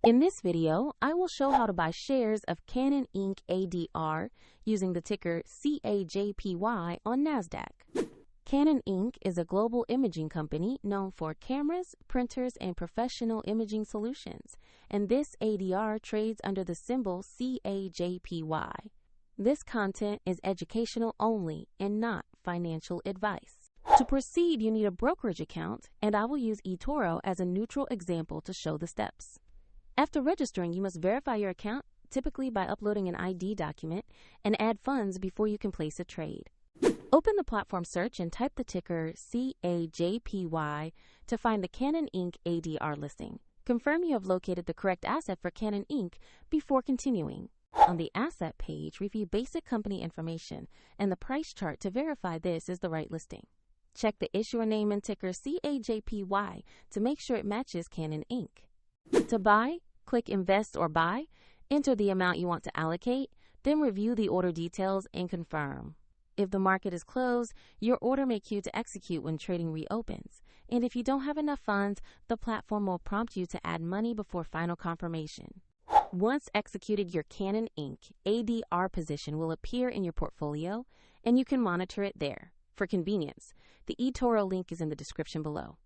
In this video, I will show how to buy shares of Canon Inc. ADR using the ticker CAJPY on NASDAQ. Canon Inc. is a global imaging company known for cameras, printers, and professional imaging solutions, and this ADR trades under the symbol CAJPY. This content is educational only and not financial advice. To proceed, you need a brokerage account, and I will use eToro as a neutral example to show the steps. After registering, you must verify your account, typically by uploading an ID document, and add funds before you can place a trade. Open the platform search and type the ticker CAJPY to find the Canon Inc. ADR listing. Confirm you have located the correct asset for Canon Inc. before continuing. On the asset page, review basic company information and the price chart to verify this is the right listing. Check the issuer name and ticker CAJPY to make sure it matches Canon Inc. To buy, click Invest or Buy, enter the amount you want to allocate, then review the order details and confirm. If the market is closed, your order may queue to execute when trading reopens, and if you don't have enough funds, the platform will prompt you to add money before final confirmation. Once executed, your Canon Inc. ADR position will appear in your portfolio, and you can monitor it there. For convenience, the eToro link is in the description below.